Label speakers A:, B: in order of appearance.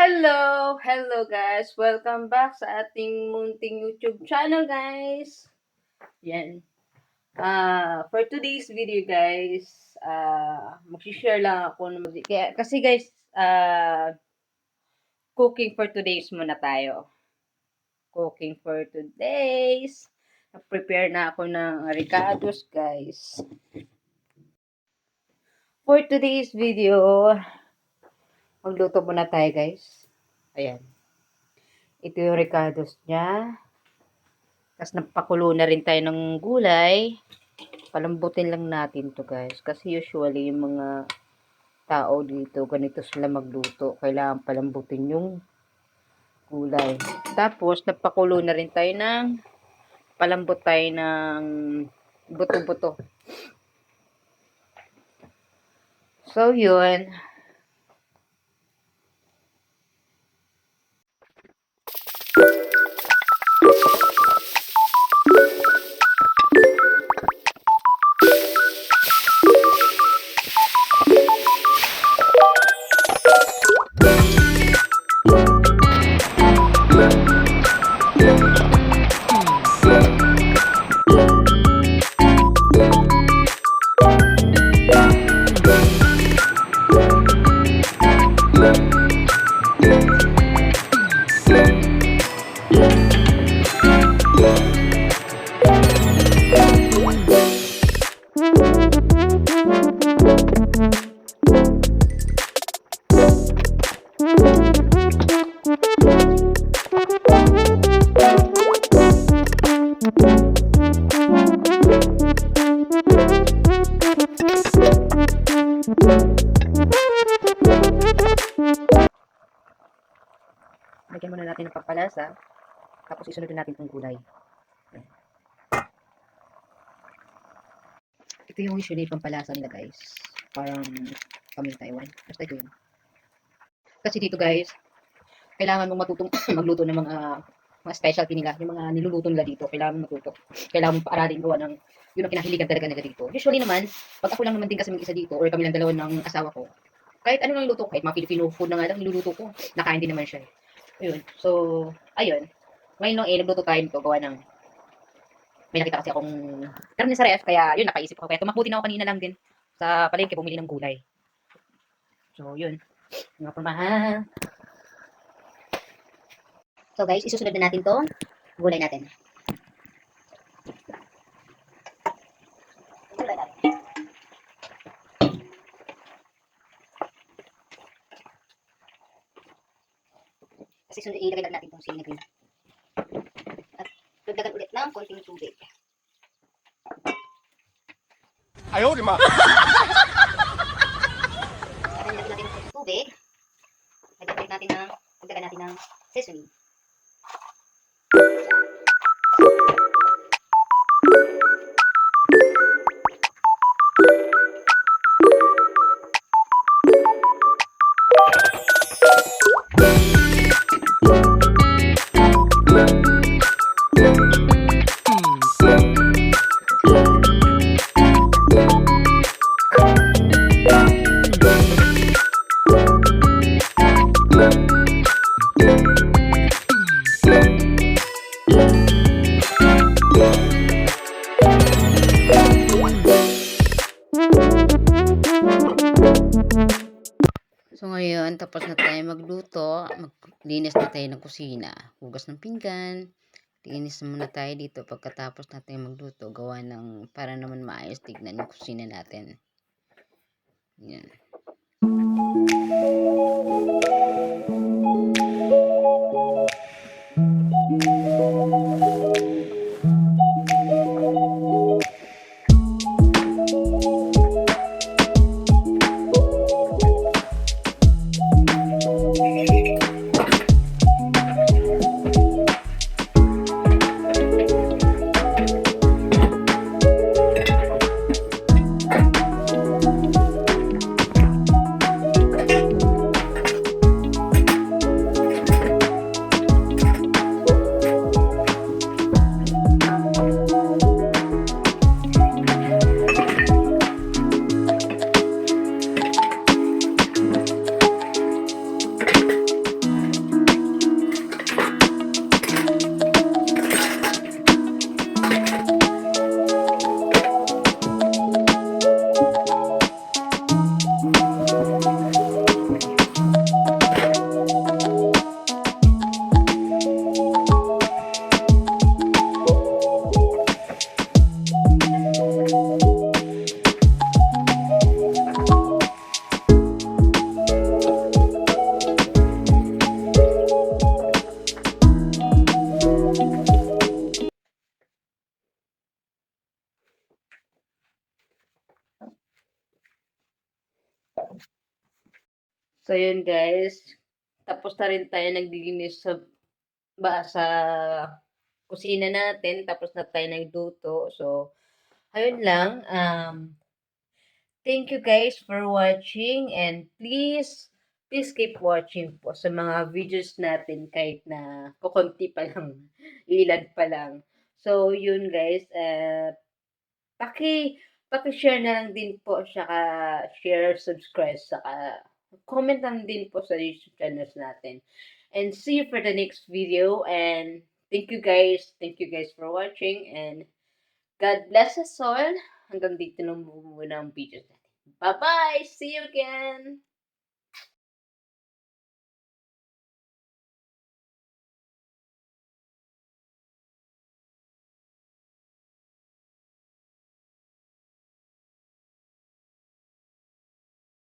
A: Hello guys! Welcome back sa ating munting YouTube channel guys! Yan. For today's video guys, mag-share lang ako kasi guys, cooking for today's muna tayo. Cooking for today's. Prepare na ako ng ricados guys. For today's video, magluto muna tayo guys. Ayan. Ito yung ricados niya. Tapos nagpakulo na rin tayo ng gulay. Palambutin lang natin to guys. Kasi usually yung mga tao dito, ganito sila magluto. Kailangan palambutin yung gulay. Tapos nagpakulo na rin tayo ng palambot tayo ng buto-buto. So yun. Lagyan muna natin ng pampalasa. Tapos isunod natin itong gulay. Ito yung usually pampalasa nila guys. Parang kaming Taiwan. Basta ito yun. Kasi dito guys, kailangan mong matutong magluto ng mga specialty nila. Yung mga niluluto nila dito. Kailangan mong matuto. Kailangan mong paaralin gawa ng yun ang kinahiligan talaga nila dito. Usually naman, pag ako lang naman din kasi mag-isa dito or kami lang dalawa ng asawa ko, kahit ano lang luto, kahit mga Filipino food na nga lang niluluto ko, nakain din naman siya. Ayun. So, ayun. Ngayon nung nagluto tayo nito, gawa ng may nakita kasi akong karne sa ref, kaya yun, napaisip ko. Kaya tumakbo din ako kanina lang din sa palengke, bumili ng gulay. So, yun. Mga pamahal. So, guys, isusunod na natin to gulay natin. Kasi ilagay lang natin itong sinigin. At dagdagan ulit ng konting tubig.
B: Ayaw, di ma!
A: At ilagay natin ng tubig. Dagdagan natin ng sesame. So ngayon, tapos na tayo magluto, maglinis na tayo ng kusina, hugas ng pinggan, linis muna tayo dito pagkatapos natin magluto, gawa ng para naman maayos tignan yung kusina natin. Yan. So, yun guys. Tapos na rin tayo naglilinis sa kusina natin. Tapos na tayo nagluto. So, ayun lang. Thank you guys for watching. And please keep watching po sa mga videos natin kahit na kukunti pa lang. Ilan pa lang. So, yun guys. Paki-share na lang din po, saka share, subscribe, saka comment lang din po sa YouTube channels natin. And see you for the next video. And thank you guys. Thank you guys for watching. And God bless us all. Hanggang dito na muna ang video natin. Bye-bye! See you again!